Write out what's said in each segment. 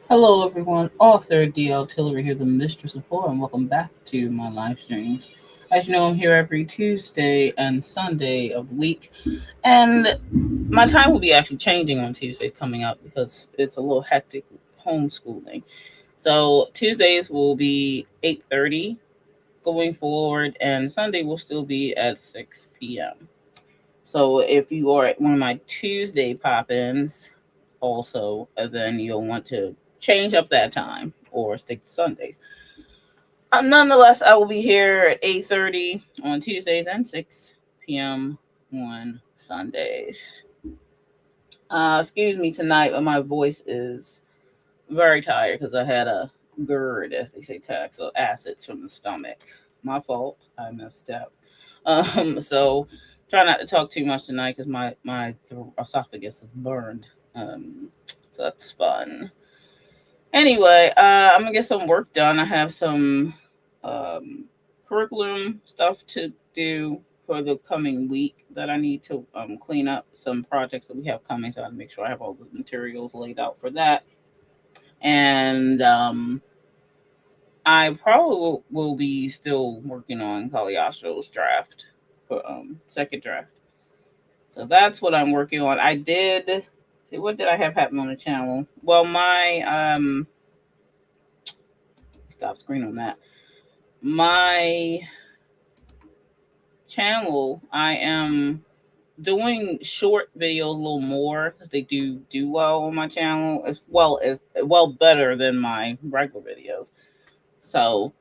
Hello, everyone. Author DL Tillery here, the Mistress of Horror, and welcome back to my live streams. As you know, I'm here every Tuesday and Sunday of the week, and my time will be actually changing on Tuesdays coming up because it's a little hectic homeschooling. So Tuesdays will be 8:30 going forward, and Sunday will still be at 6 p.m. So if you are at one of my Tuesday pop-ins, also, then you'll want to change up that time or stick to Sundays. Nonetheless, I will be here at 8:30 on Tuesdays and 6 p.m. on Sundays. Excuse me tonight, but my voice is very tired because I had a GERD, as they say, tax, so acids from the stomach. My fault. I messed up. So try not to talk too much tonight because my esophagus is burned. So that's fun. Anyway, I'm gonna get some work done. I have some um, curriculum stuff to do for the coming week that I need to clean up some projects that we have coming. So I have to make sure I have all the materials laid out for that. And I probably will be still working on Caliostro's draft for second draft. So that's what I'm working on. I did see what did I have happen on the channel? Well, my stop screen on that. My channel, I am doing short videos a little more because they do well on my channel as well better than my regular videos. So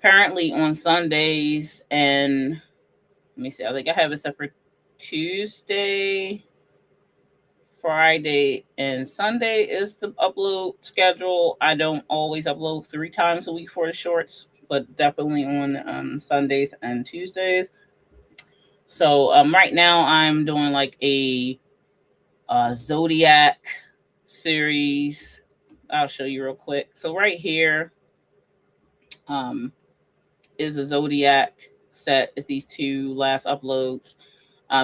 currently on Sundays and let me see, I think I have it set for Tuesday, Friday, and Sunday is the upload schedule. I don't always upload 3 times a week for the shorts, but definitely on Sundays and Tuesdays. So right now I'm doing like a Zodiac series. I'll show you real quick. So right here um, is a Zodiac set. It's these two last uploads.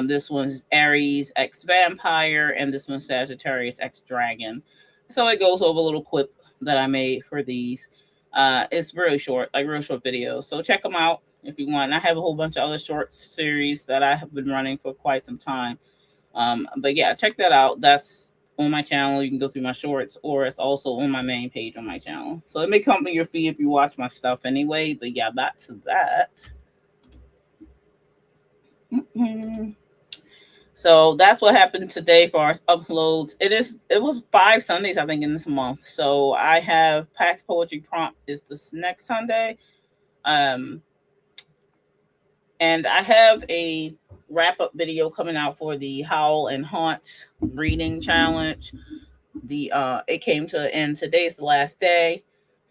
This one's Aries X Vampire, and this one's Sagittarius X Dragon. So it goes over a little quip that I made for these. It's really short, like real short videos. So check them out if you want. And I have a whole bunch of other short series that I have been running for quite some time. But yeah, check that out. That's on my channel. You can go through my shorts, or it's also on my main page on my channel. So it may come to your feed if you watch my stuff anyway. But yeah, back to that. So that's what happened today for our uploads. It was 5 Sundays I think in this month. So I have Pax Poetry Prompt is this next Sunday. Um and I have a wrap up video coming out for the Howl and Haunts reading challenge. The it came to an end. Today's the last day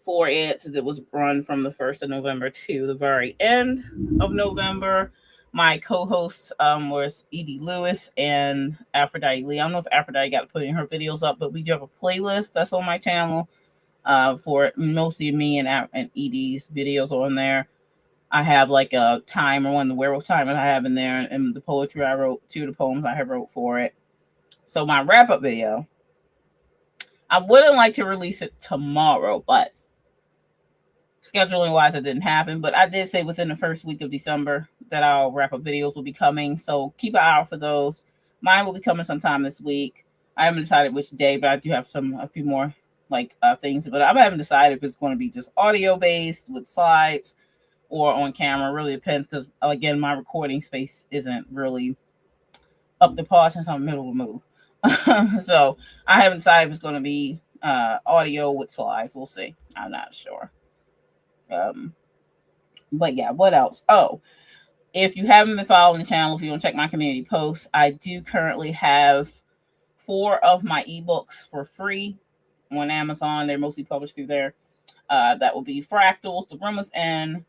for it, since it was run from the 1st of November to the very end of November. My co-hosts was Edie Lewis and Aphrodite Lee. I don't know if Aphrodite got putting her videos up, but we do have a playlist that's on my channel for mostly me and Edie's videos on there. I have like a timer, one of the werewolf timers I have in there, and the poetry I wrote, 2 of the poems I have wrote for it. So my wrap up video, I wouldn't like to release it tomorrow, but scheduling wise, it didn't happen. But I did say within the first week of December that our wrap up videos will be coming. So keep an eye out for those. Mine will be coming sometime this week. I haven't decided which day, but I do have a few more like things. But I haven't decided if it's going to be just audio based with slides or on camera. It really depends because again, my recording space isn't really up to par since I'm in the middle of a move. So I haven't decided if it's going to be audio with slides. We'll see. I'm not sure. But yeah, what else? Oh, if you haven't been following the channel, if you want to check my community posts, I do currently have 4 of my ebooks for free on Amazon. They're mostly published through there. That will be Fractals, The Room Within,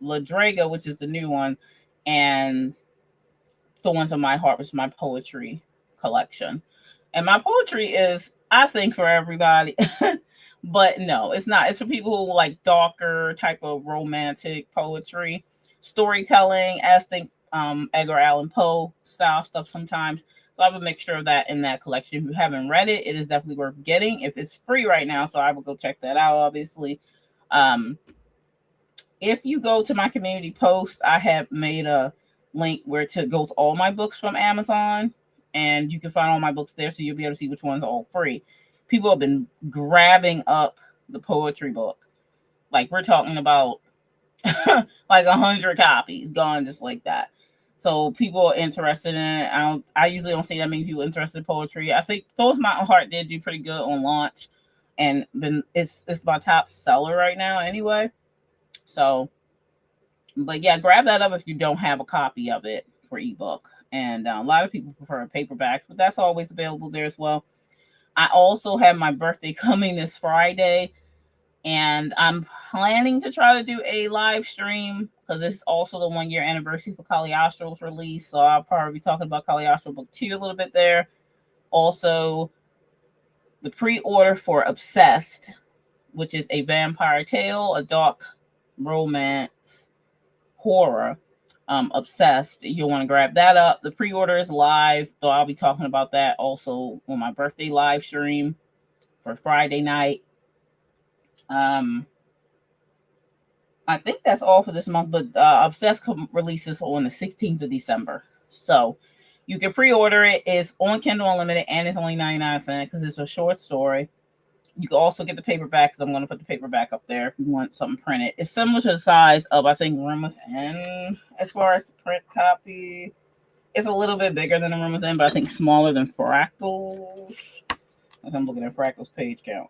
Lydraga, which is the new one, and Thorns of My Heart, which is my poetry collection. And my poetry is, I think, for everybody. But no, it's not. It's for people who like darker type of romantic poetry, storytelling, as think Edgar Allan Poe style stuff sometimes. So I have a mixture of that in that collection. If you haven't read it, it is definitely worth getting. If it's free right now, so I will go check that out, obviously. If you go to my community post, I have made a link where it goes all my books from Amazon, and you can find all my books there, so you'll be able to see which ones are all free. People have been grabbing up the poetry book. Like, we're talking about like 100 copies gone just like that. So people are interested in it. I usually don't see that many people interested in poetry. I think Those Mountain Heart did do pretty good on launch, and it's my top seller right now anyway. So, but yeah, grab that up if you don't have a copy of it for ebook. And a lot of people prefer paperbacks, but that's always available there as well. I also have my birthday coming this Friday, and I'm planning to try to do a live stream because it's also the 1 year anniversary for Caliostro's release. So I'll probably be talking about Caliostro book 2 a little bit there. Also, the pre-order for Obsessed, which is a vampire tale, a dark romance horror. Obsessed, you'll want to grab that up. The pre-order is live, so I'll be talking about that also on my birthday live stream for Friday night. I think that's all for this month, but Obsessed releases on the 16th of December. So you can pre-order it. It's on Kindle Unlimited, and it's only 99 cents because it's a short story. You can also get the paperback, because I'm going to put the paperback up there if you want something printed. It's similar to the size of, I think, Room Within as far as the print copy. It's a little bit bigger than the Room Within, but I think smaller than Fractals. As I'm looking at Fractals page count.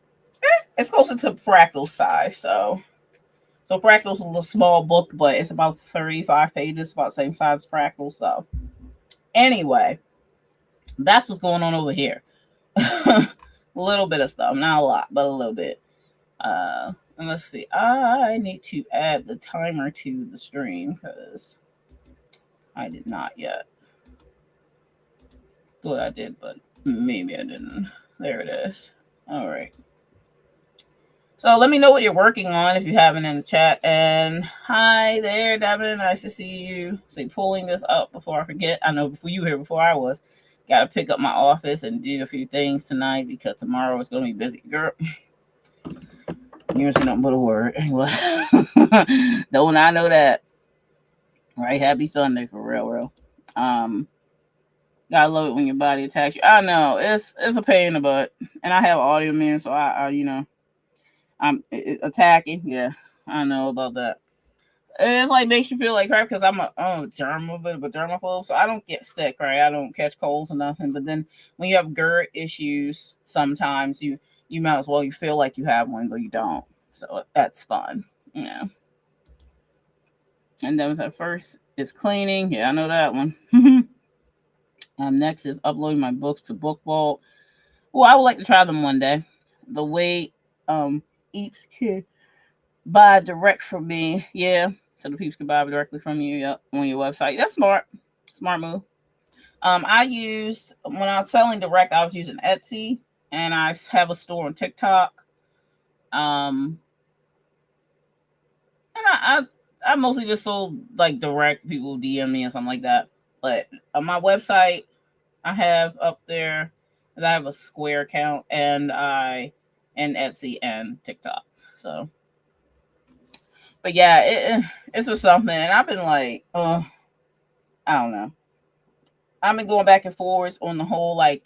It's closer to Fractals size, so Fractals is a little small book, but it's about 35 pages, about the same size as Fractals. So anyway, that's what's going on over here. A little bit of stuff, not a lot, but a little bit. And let's see. I need to add the timer to the stream because I did not yet. Thought I did, but maybe I didn't. There it is. All right. So let me know what you're working on if you haven't in the chat. And hi there, Devin. Nice to see you. So pulling this up before I forget. I know before you were here, before I was. Got to pick up my office and do a few things tonight because tomorrow is going to be busy. Girl, you don't see nothing but a word. Anyway, don't I know that? Right? Happy Sunday for real. Gotta love it when your body attacks you. I know it's a pain in the butt, and I have audio man, so I'm attacking. Yeah, I know about that. It's like makes you feel like crap because I'm a germaphobe, so I don't get sick, right? I don't catch colds or nothing. But then when you have GERD issues, sometimes you might as well you feel like you have one, but you don't. So that's fun, you know. And then at first is cleaning. Yeah, I know that one. Next is uploading my books to Book Vault. Well, I would like to try them one day. The way each kid buy direct from me, yeah. So the people can buy directly from you on your website. That's smart move. I used when I was selling direct, I was using Etsy, and I have a store on TikTok. And I mostly just sold like direct. People DM me and something like that. But on my website, I have up there that I have a Square account and Etsy and TikTok. So. But yeah, it's for something. And I've been like, I don't know. I've been going back and forwards on the whole like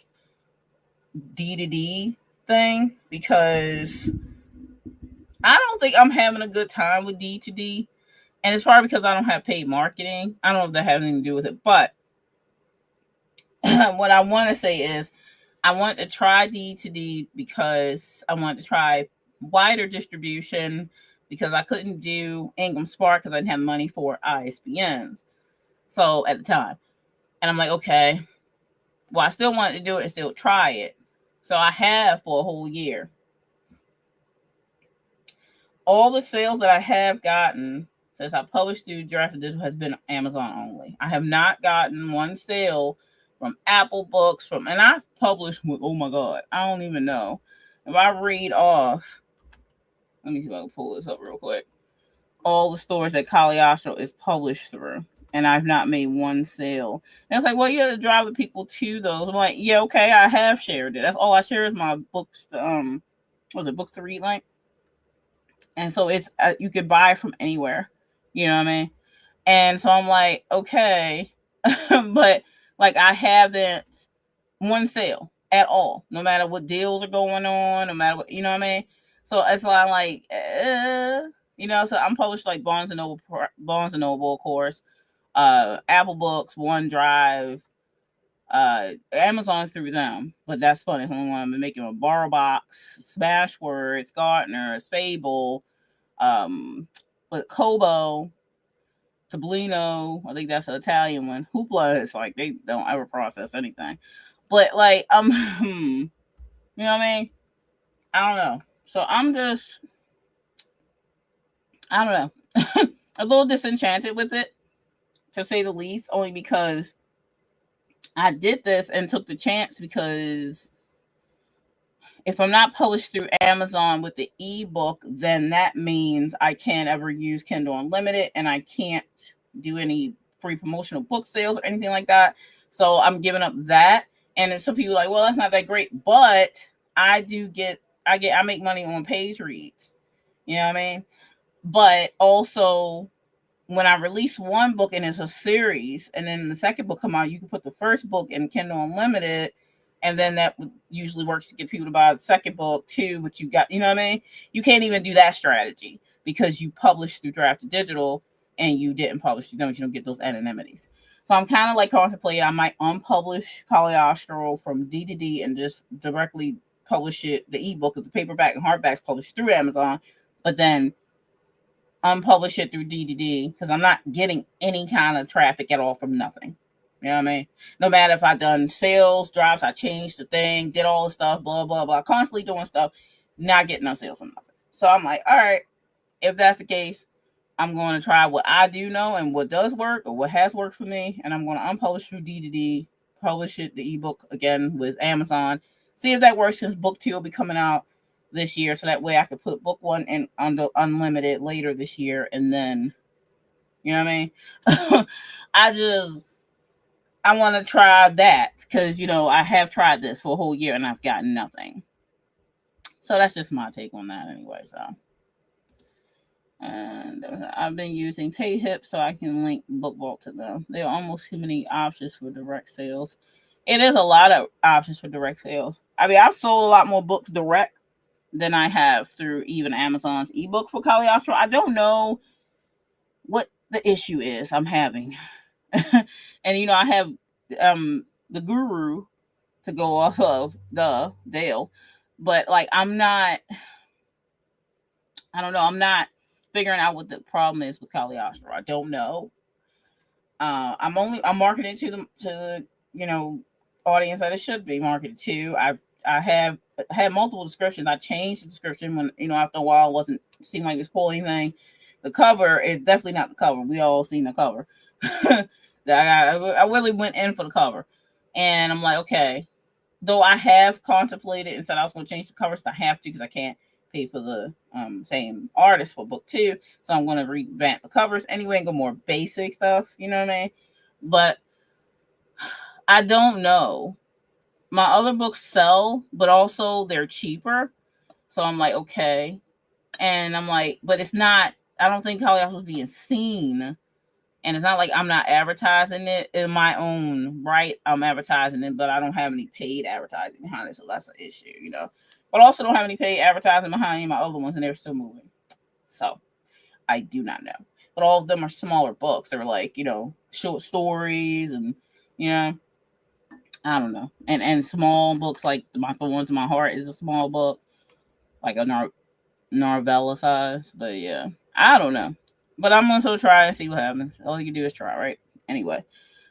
D2D thing because I don't think I'm having a good time with D2D. And it's probably because I don't have paid marketing. I don't know if that has anything to do with it. But what I want to say is I want to try D2D because I want to try wider distribution because I couldn't do Ingram Spark because I didn't have money for ISBNs. So at the time. And I'm like, okay, well, I still wanted to do it and still try it. So I have for a whole year. All the sales that I have gotten since I published through Drafted Digital has been Amazon only. I have not gotten one sale from Apple Books, and I've published with, oh my God, I don't even know. If I read off, let me see if I can pull this up real quick. All the stores that Caliostro is published through. and I've not made one sale. And it's like, well, you have to drive the people to those. I'm like, yeah, okay, I have shared it. That's all I share is my books. Was it books to read link? And so it's you could buy from anywhere. You know what I mean? And so I'm like, okay, but like I haven't one sale at all, no matter what deals are going on, no matter what, you know what I mean? So it's like, you know, so I'm published like Barnes and Noble, of course, Apple Books, OneDrive, Amazon through them. But that's funny. So I'm making a Borrow Box, Smashwords, Gardner's, Fable, with Kobo, Toblino. I think that's an Italian one. Hoopla is like they don't ever process anything. But like you know what I mean? I don't know. So I'm just I don't know. A little disenchanted with it, to say the least, only because I did this and took the chance because if I'm not published through Amazon with the ebook, then that means I can't ever use Kindle Unlimited and I can't do any free promotional book sales or anything like that. So I'm giving up that. And if some people are like, well, that's not that great, but I make money on page reads. You know what I mean? But also when I release one book and it's a series, and then the second book come out, you can put the first book in Kindle Unlimited, and then that usually works to get people to buy the second book too. But you got, you know what I mean? You can't even do that strategy because you published through Drafted Digital and you didn't publish. You don't get those anonymities. So I'm kind of like contemplating I might unpublish Caliostro from D and just directly publish it, the ebook, because the paperback and hardback's published through Amazon, but then unpublish it through DDD because I'm not getting any kind of traffic at all from nothing. You know what I mean? No matter if I done sales drops, I changed the thing, did all the stuff, blah blah blah, constantly doing stuff, not getting no sales from nothing. So I'm like, all right, if that's the case, I'm going to try what I do know and what does work or what has worked for me, and I'm going to unpublish through DDD, publish it the ebook again with Amazon, see if that works since book 2 will be coming out this year, so that way I could put book 1 in under unlimited later this year, and then you know what I mean. I want to try that because I have tried this for a whole year and I've gotten nothing. So that's just my take on that anyway. So. And I've been using PayHip so I can link BookVault to them. There are almost too many options for direct sales. It is a lot of options for direct sales. I mean, I've sold a lot more books direct than I have through even Amazon's ebook for Caliostro. I don't know what the issue is I'm having. And I have the guru to go off of the Dale. But like I don't know, I'm not figuring out what the problem is with Caliostro. I don't know. I'm marketing to the audience that it should be marketed to. I have had multiple descriptions. I changed the description when after a while it wasn't seemed like it was pulling anything. The cover is definitely not the cover. We all seen the cover. I really went in for the cover, and I'm like, okay. Though I have contemplated and said I was going to change the covers, I have to because I can't pay for the same artist for book 2. So I'm going to revamp the covers anyway and go more basic stuff. You know what I mean? But I don't know. My other books sell, but also they're cheaper. So I'm like, okay. And I'm like, but it's not, I don't think Caliostro was being seen. And it's not like I'm not advertising it in my own right. I'm advertising it, but I don't have any paid advertising behind it. So that's an issue, But I also don't have any paid advertising behind any of my other ones, and they're still moving. So I do not know. But all of them are smaller books. They're like, short stories and, I don't know. And small books like My Thorns in My Heart is a small book, like a novella size. But yeah, I don't know. But I'm going to try and see what happens. All you can do is try, right? Anyway.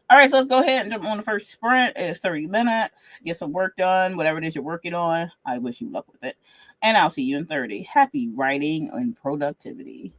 All right, so let's go ahead and jump on the first sprint. It's 30 minutes. Get some work done, whatever it is you're working on. I wish you luck with it. And I'll see you in 30. Happy writing and productivity.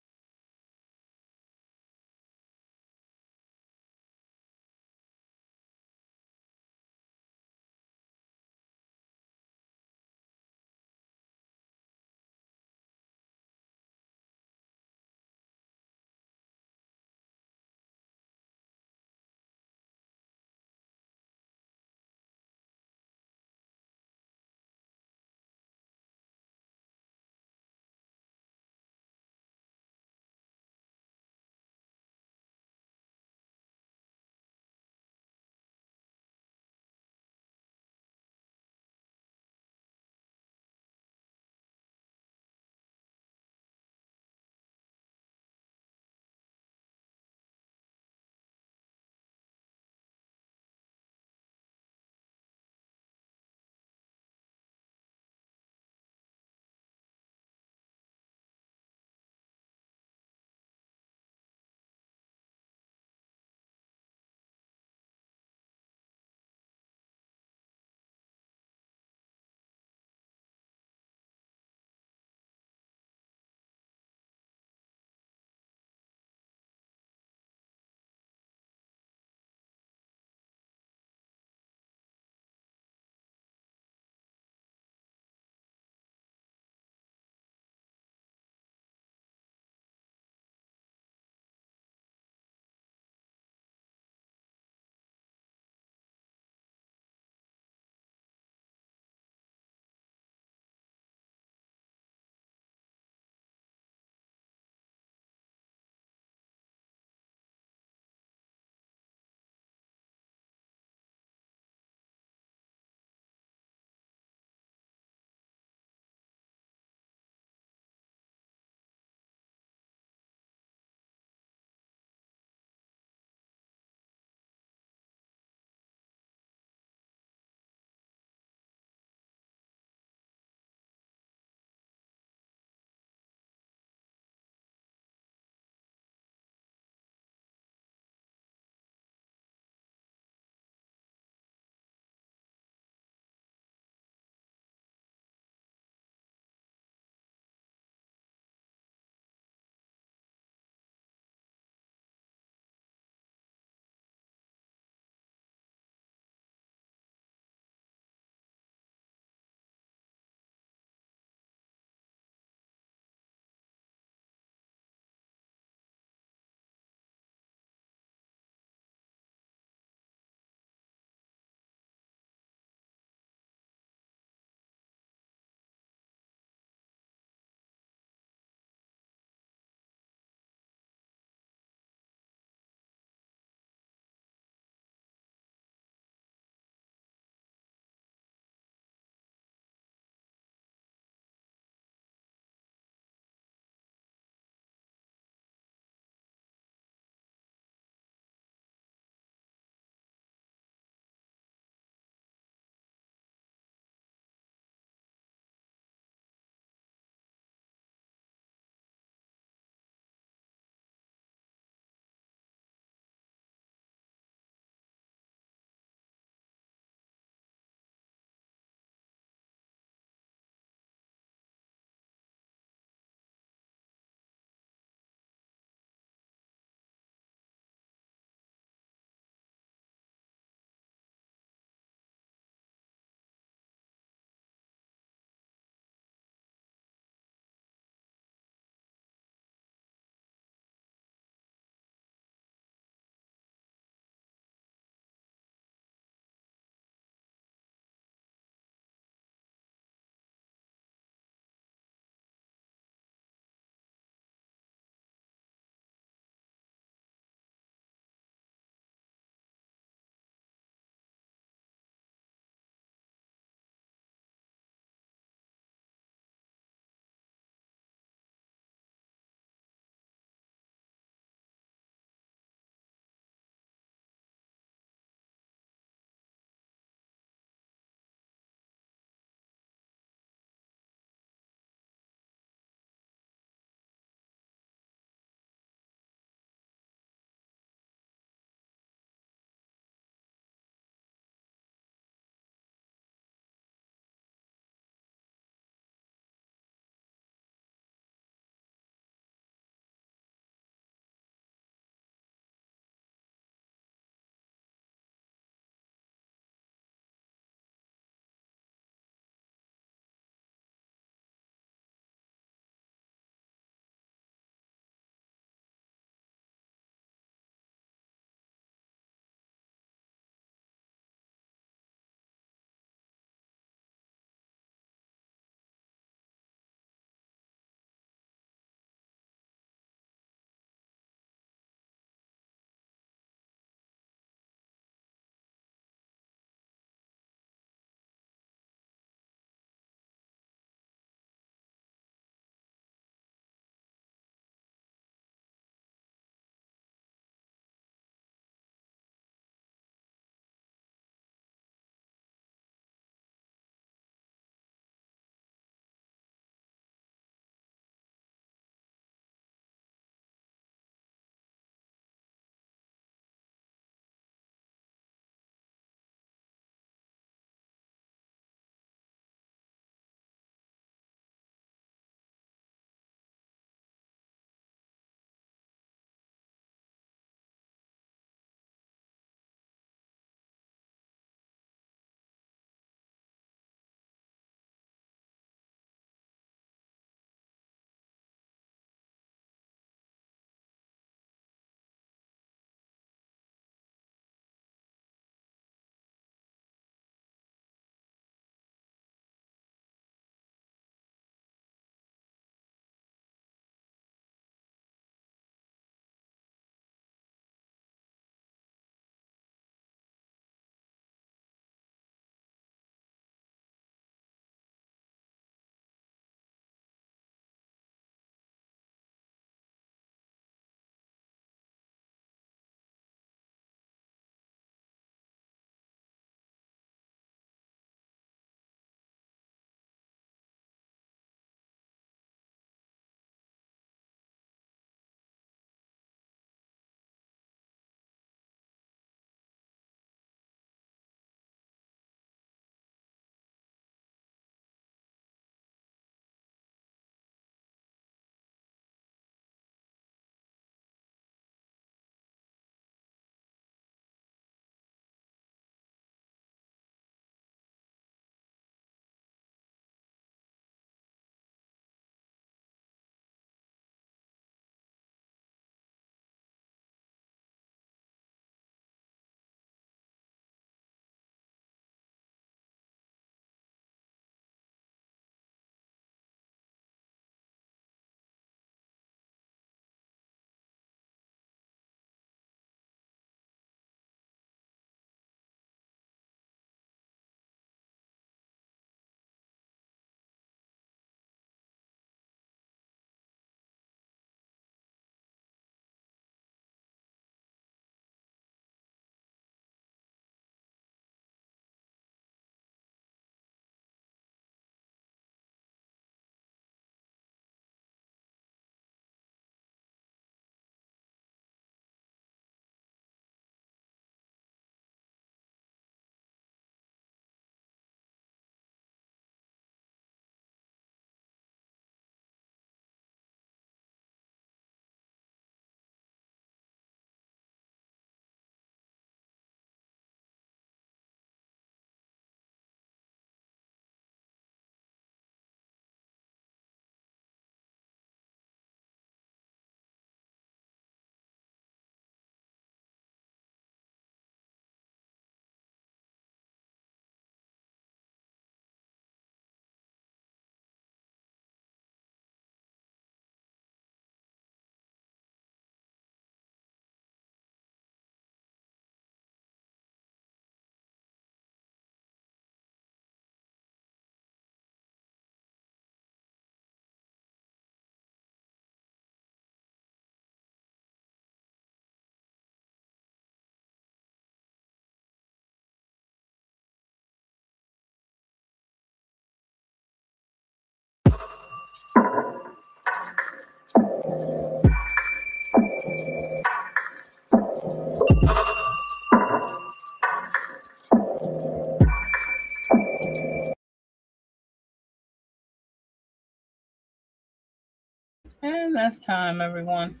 And that's time, everyone.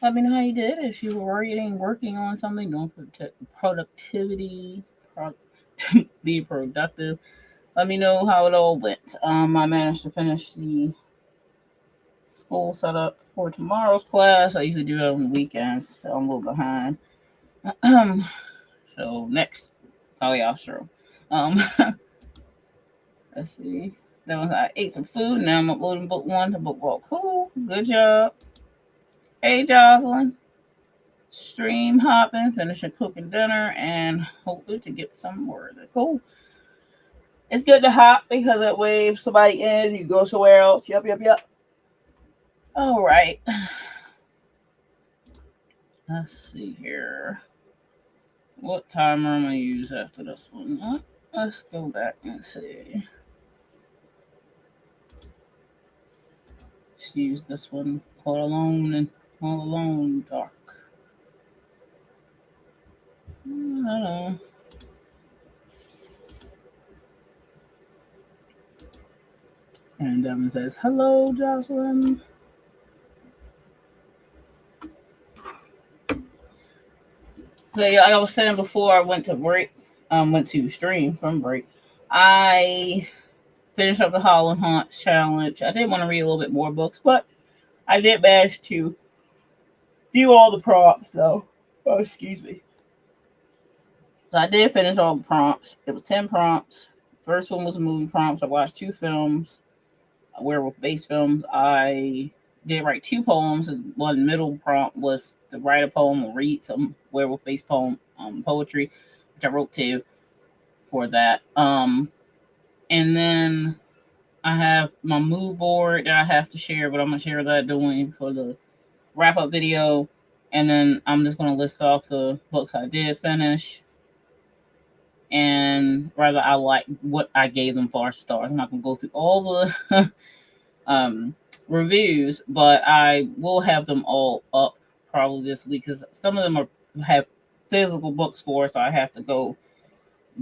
Let me know how you did. If you were reading, working on something, doing productivity, pro- be productive. Let me know how it all went. I managed to finish the school setup for tomorrow's class. I usually do it on the weekends, so I'm a little behind. So next, Caliostro. Um, let's see. Then I ate some food. Now I'm uploading book one to book walk. Cool. Good job. Hey, Jocelyn. Stream hopping, finishing cooking dinner, and hopefully to get some more. Cool. It's good to hop because that way if somebody in, you go somewhere else. Yep. All right. Let's see here. What timer am I going to use after this one? Let's go back and see. Let's use this one. All alone, dark. I don't know. And Devin says, hello, Jocelyn. So, yeah, like I was saying before, I went to stream from break. I finished up the Howl challenge. I did want to read a little bit more books, but I did manage to do all the prompts, though. Oh, excuse me. So I did finish all the prompts. It was 10 prompts. First one was movie prompts. I watched 2 films, werewolf-based films. I did write 2 poems. And one middle prompt was to write a poem or read some werewolf-based poetry, which I wrote 2 for that. And then I have my mood board that I have to share, but I'm gonna share that doing for the wrap up video. And then I'm just gonna list off the books I did finish and rather I like what I gave them 5 stars. I'm not gonna go through all the reviews, but I will have them all up probably this week because some of them have physical books for, so I have to go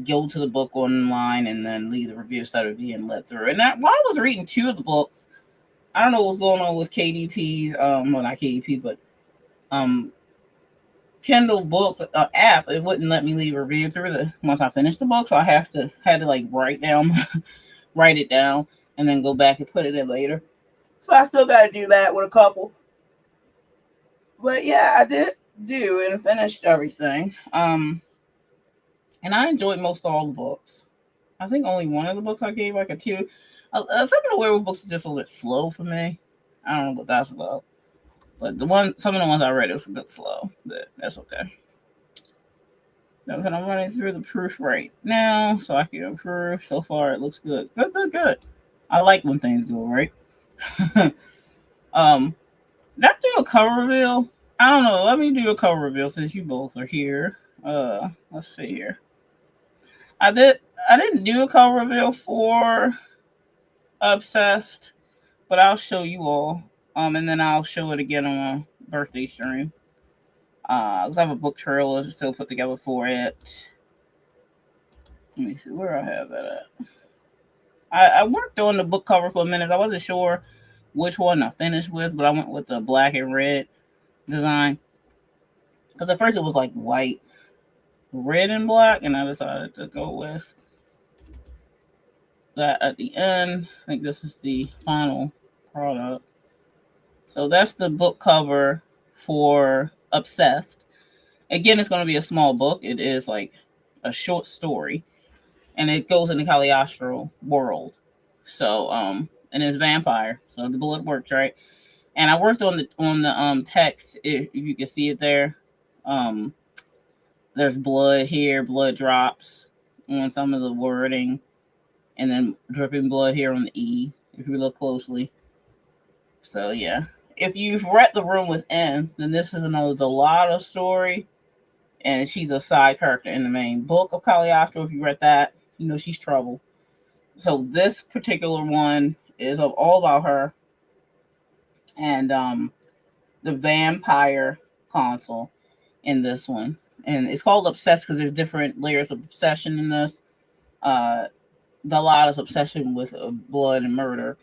to the book online and then leave the review instead of being led through. And that while I was reading 2 of the books, I don't know what's going on with KDP's well not KDP but Kindle books app. It wouldn't let me leave a review through the once I finished the book, so I had to like write it down and then go back and put it in later. So I still got to do that with a couple. But yeah, I did do and finished everything. And I enjoyed most all the books. I think only one of the books I gave like a 2. Some of the werewolf books are just a little bit slow for me. I don't know what that's about. But some of the ones I read was a bit slow, but that's okay. I'm running through the proof right now so I can improve. So far, it looks good. Good. I like when things go right. Did I do a cover reveal? I don't know. Let me do a cover reveal since you both are here. Let's see here. I didn't do a cover reveal for Obsessed, but I'll show you all. And then I'll show it again on a birthday stream. Because I have a book trailer to still put together for it. Let me see where I have that at. I worked on the book cover for a minute. I wasn't sure which one I finished with, but I went with the black and red design. Because at first it was like white, red, and black, and I decided to go with that at the end. I think this is the final product. So that's the book cover for Obsessed. Again, it's going to be a small book. It is like a short story, and it goes in the Caliostro world. So, and it's vampire. So the bullet worked right. And I worked on the text. If you can see it there, there's blood here, blood drops on some of the wording, and then dripping blood here on the E. If you look closely. So yeah, if you've read The Room Within, then this is another Delata story. And she's a side character in the main book of Caliostro. If you read that, you know she's trouble. So this particular one is all about her and the vampire consul in this one. And it's called Obsessed because there's different layers of obsession in this. Delata's obsession with blood and murder.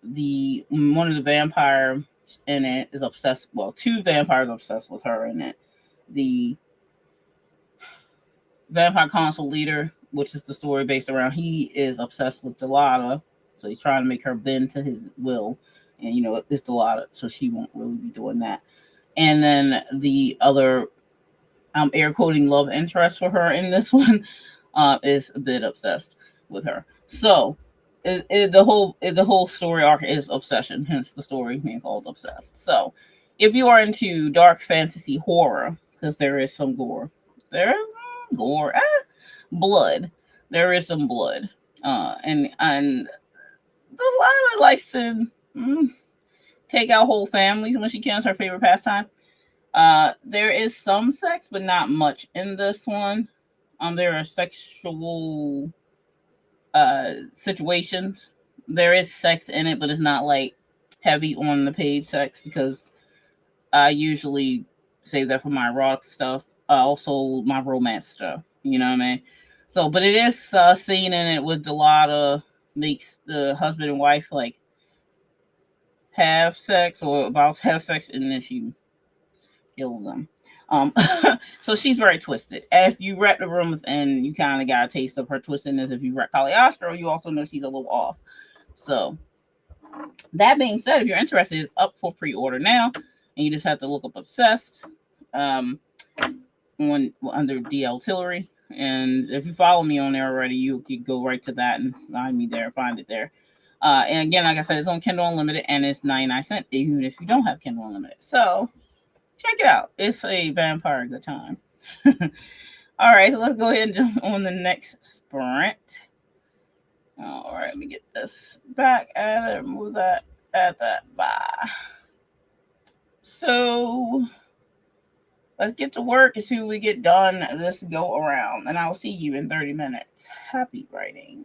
the one of the vampire in it is obsessed. Well, two vampires are obsessed with her in it. The vampire council leader, which is the story based around, he is obsessed with Delata, so he's trying to make her bend to his will. And it's Delata, so she won't really be doing that. And then the other, I'm air quoting, love interest for her in this one, is a bit obsessed with her. So the whole story arc is obsession, hence the story being called Obsessed. So if you are into dark fantasy horror, because there is some gore, there gore, blood, there is some blood, and Delilah likes to take out whole families when she can. It's her favorite pastime. There is some sex, but not much in this one. There are sexual situations. There is sex in it, but it's not like heavy on the paid sex because I usually save that for my erotic stuff. Also my romance stuff. You know what I mean? So, but it is a scene in it with Delata makes the husband and wife like have sex or about to have sex, and then she kills them. Um, so she's very twisted. If you read the room and you kind of got a taste of her twistedness, if you read Caliostro, you also know she's a little off. So that being said, if you're interested, it's up for pre-order now, and you just have to look up Obsessed on under DL Tillery. And if you follow me on there already, you could go right to that and find me there, find it there. And again, like I said, it's on Kindle Unlimited and it's 99¢, even if you don't have Kindle Unlimited. So check it out. It's a vampire good time. All right, so let's go ahead and jump on the next sprint. All right, let me get this back, add it, move that, add that, bye. So let's get to work and see what we get done this go around. And I'll see you in 30 minutes. Happy writing.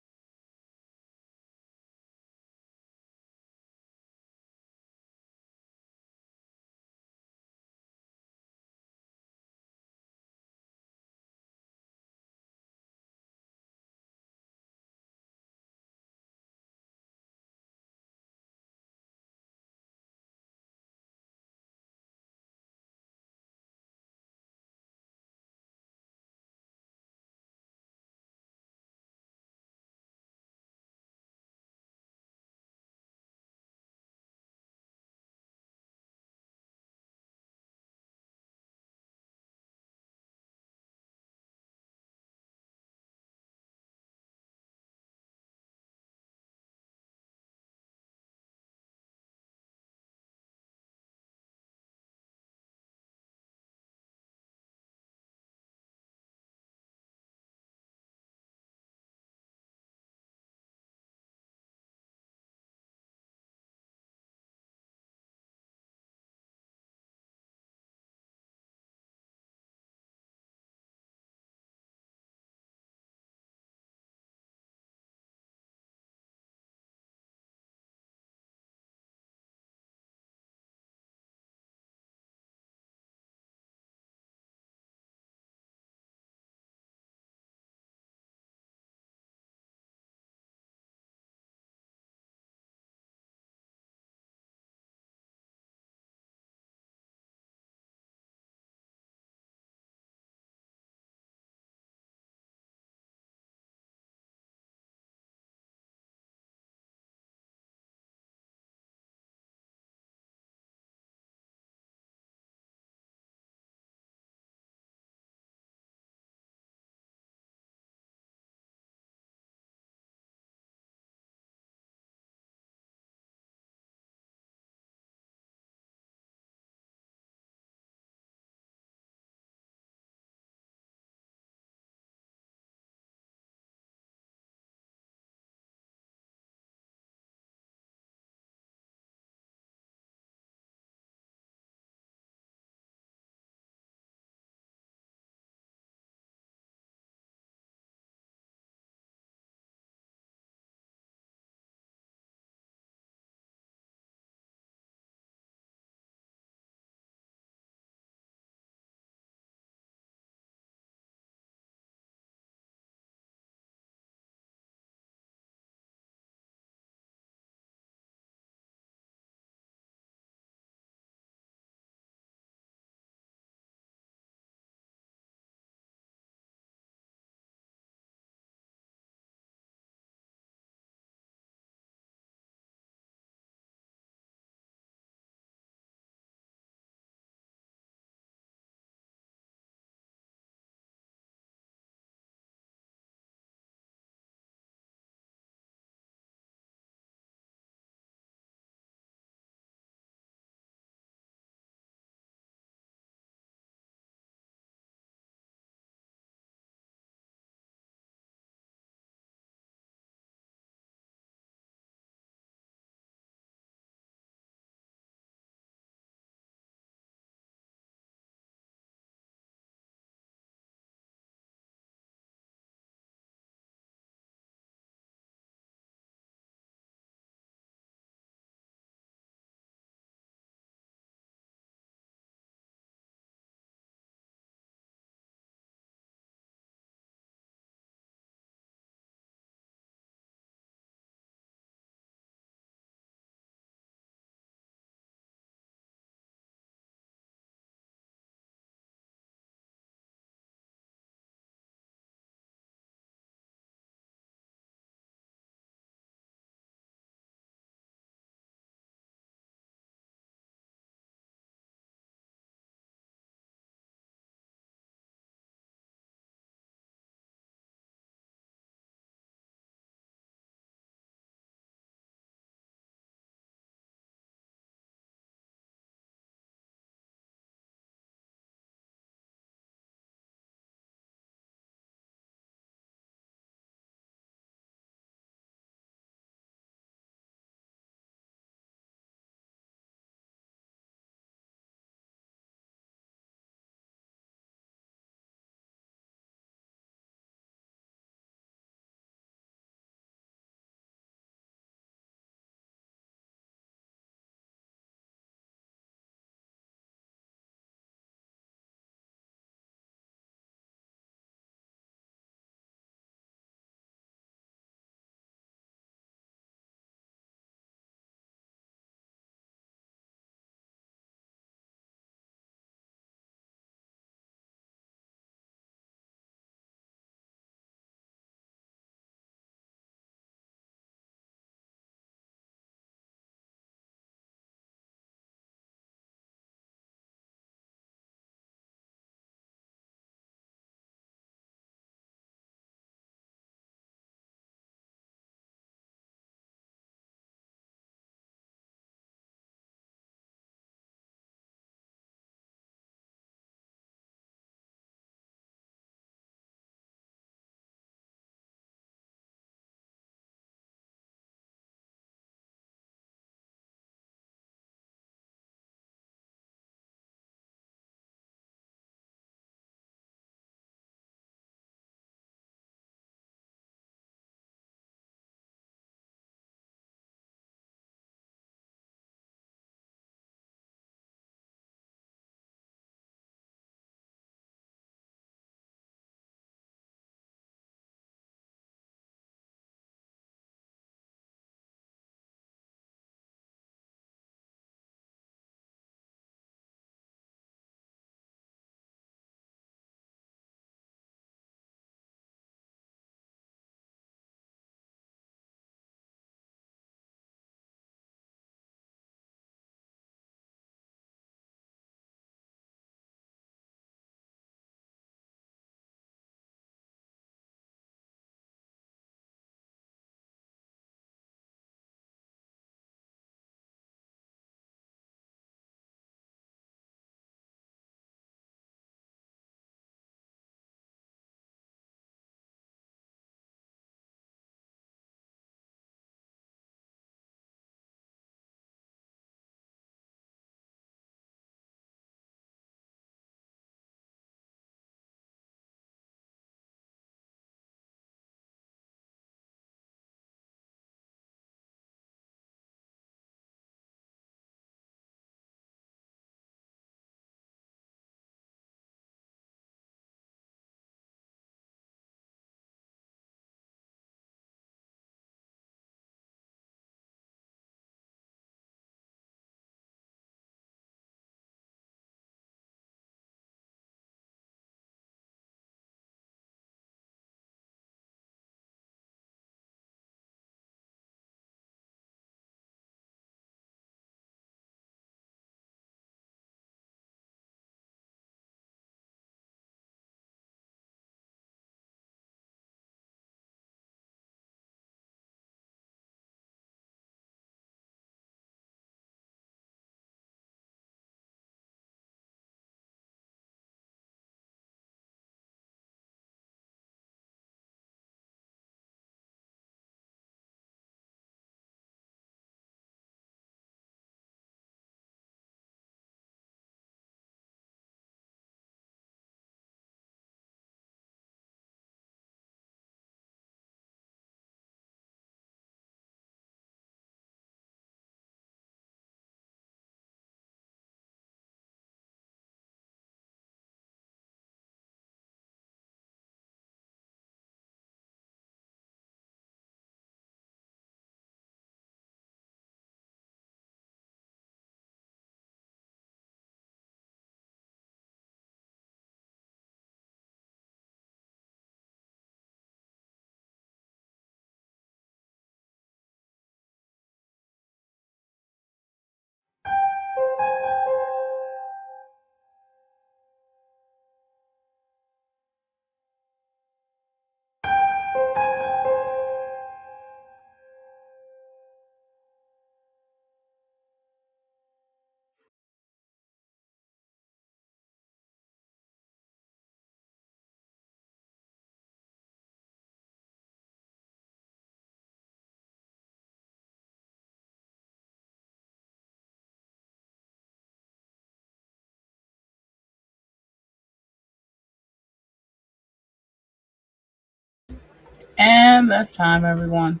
And that's time, everyone.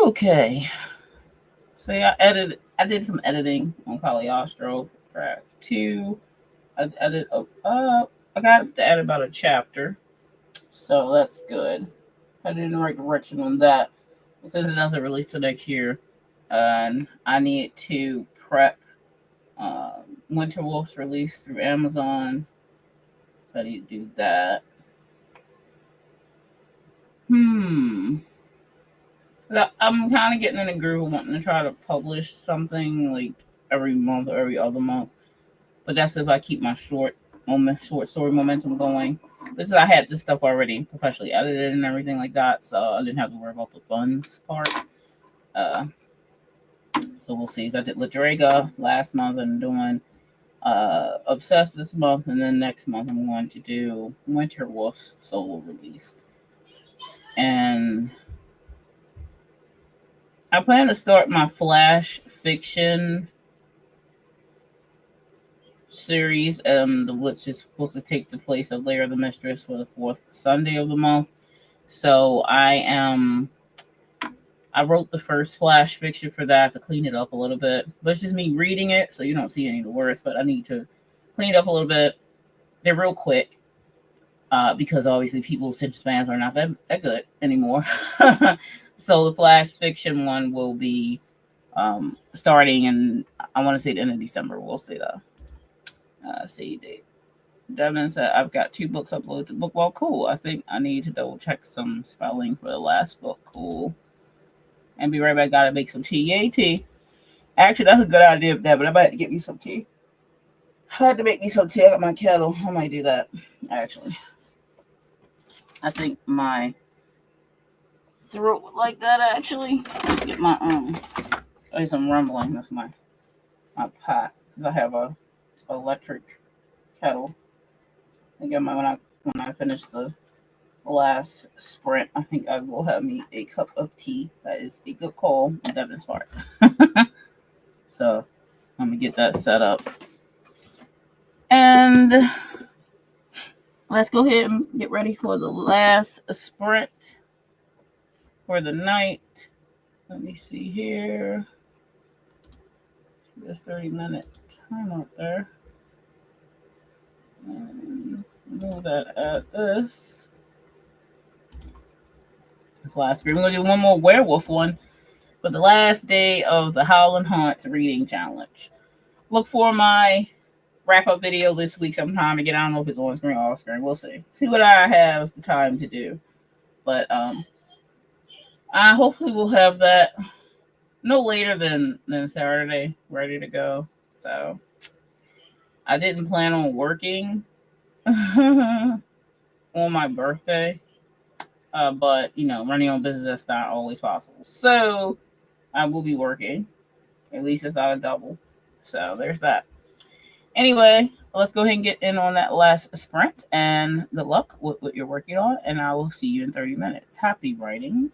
Okay. So yeah, I did some editing on Caliostro track 2. I got to add about a chapter. So that's good. Headed in the right direction on that. Since it doesn't release till next year, and I need to prep Winter Wolf's release through Amazon. So I need to do that. I'm kind of getting in a groove of wanting to try to publish something like every month or every other month. But that's if I keep my short story momentum going. This is I had this stuff already professionally edited and everything like that, so I didn't have to worry about the funds part. Uh, so we'll see. So I did Lydraga last month and doing Obsessed this month, and then next month I'm going to do Winter Wolf's solo release. And I plan to start my flash fiction series, which is supposed to take the place of Lair of the Mistress for the 4th Sunday of the month. So I wrote the first flash fiction for that to clean it up a little bit. But it's just me reading it, so you don't see any of the words, but I need to clean it up a little bit. They're real quick. Because obviously people's attention spans are not that good anymore. So the flash fiction one will be starting in, I want to say, the end of December. We'll see the see date. Devin said, I've got 2 books uploaded to book. Well, cool. I think I need to double check some spelling for the last book. Cool. And be right back. Gotta make some tea. Yay, tea. Actually, that's a good idea, Devin. But I might have to get me some tea. I had to make me some tea. I got my kettle. I might do that, actually. I think my throat would like that, actually. Get my I need some rumbling. That's my pot. I have a electric kettle. I think when I finish the last sprint, I think I will have me a cup of tea. That is a good call on Devin's part. So I'm gonna get that set up. And let's go ahead and get ready for the last sprint for the night. Let me see here. There's 30-minute time out there. And move that at this. Last screen. We're gonna do one more werewolf one for the last day of the Howl and Haunts reading challenge. Look for my wrap-up video this week sometime again. I don't know if it's on screen or off screen. We'll see. See what I have the time to do. But I hopefully will have that no later than Saturday ready to go. So I didn't plan on working on my birthday. But running on business, that's not always possible. So I will be working. At least it's not a double. So there's that. Anyway, let's go ahead and get in on that last sprint. And good luck with what you're working on. And I will see you in 30 minutes. Happy writing.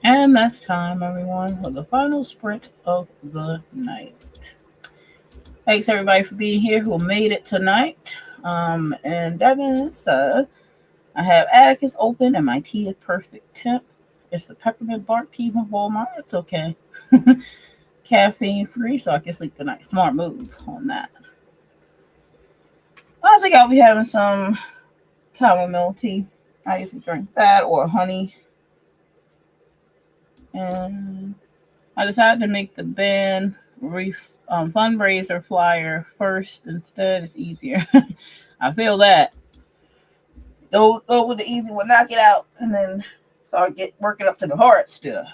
And that's time, everyone, for the final sprint of the night. Thanks, everybody, for being here who made it tonight. And Devin, I have Atticus open, and my tea is perfect temp. It's the peppermint bark tea from Walmart. It's okay. Caffeine free, so I can sleep tonight. Smart move on that. I think I'll be having some chamomile tea. I usually drink that or honey. And I decided to make the band fundraiser flyer first instead. It's easier. I feel that. Go with the easy one, knock it out, and then start working up to the hard stuff,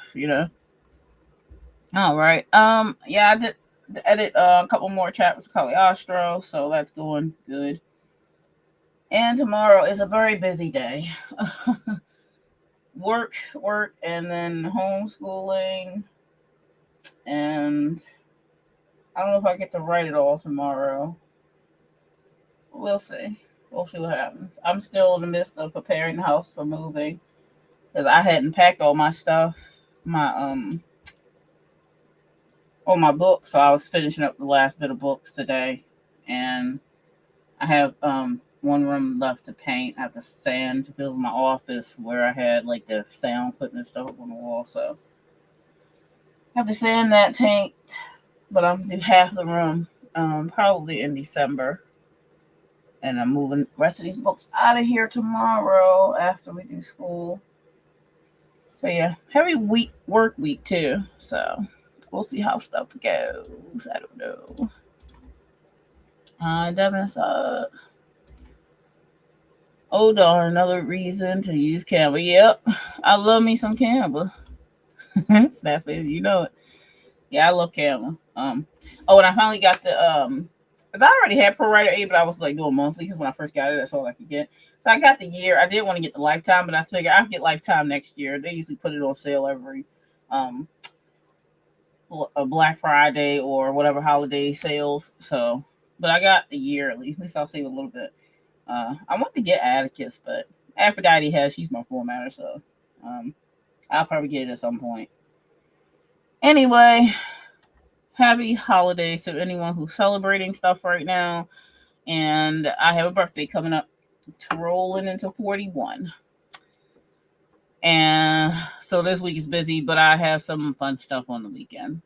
All right. Yeah, I did edit a couple more chapters of Caliostro, so that's going good. And tomorrow is a very busy day. work, and then homeschooling. And I don't know if I get to write it all tomorrow. We'll see. We'll see what happens. I'm still in the midst of preparing the house for moving because I hadn't packed all my stuff, all my books. So I was finishing up the last bit of books today, and I have one room left to paint. I have to sand to build my office where I had like the sound putting and stuff up on the wall. So I have to sand that, paint, but I'm gonna do half the room probably in December. And I'm moving the rest of these books out of here tomorrow after we do school. So yeah, heavy work week too. So we'll see how stuff goes. I don't know. Devin's oh darn, another reason to use Canva. Yep, I love me some Canva. That's baby, you know it. Yeah, I love Canva. Oh, and I finally got the because I already had Pro Writer 8, but I was like doing monthly because when I first got it, that's all I could get. So I got the year. I did want to get the lifetime, but I figured I'll get lifetime next year. They usually put it on sale every a Black Friday or whatever holiday sales. So, but I got the yearly. At least I'll save a little bit. I want to get Atticus, but Aphrodite she's my formatter, so I'll probably get it at some point. Anyway, happy holidays to anyone who's celebrating stuff right now. And I have a birthday coming up, rolling into 41. And so this week is busy, but I have some fun stuff on the weekend.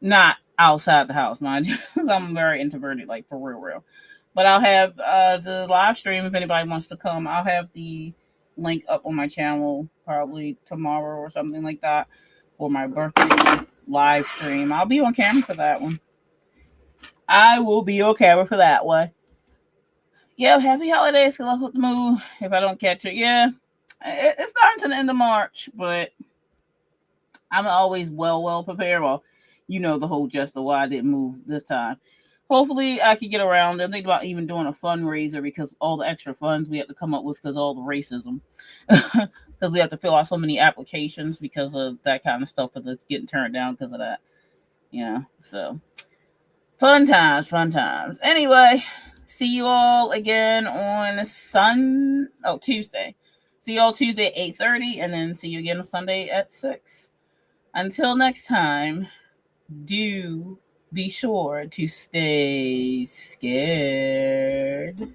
Not outside the house, mind you, because I'm very introverted, like for real. But I'll have the live stream if anybody wants to come. I'll have the link up on my channel probably tomorrow or something like that for my birthday live stream. I'll be on camera for that one. I will be on camera for that one. Yeah, happy holidays. Good luck with the move. If I don't catch it, yeah. It's starting to the end of March, but I'm always well prepared. Well, you know the whole gist of why I didn't move this time. Hopefully, I can get around. I'm thinking about even doing a fundraiser because all the extra funds we have to come up with because of all the racism. Because we have to fill out so many applications because of that kind of stuff, because it's getting turned down because of that. So fun times. Anyway, see you all again on Tuesday. See you all Tuesday at 8:30, and then see you again on Sunday at 6. Until next time, do be sure to stay scared.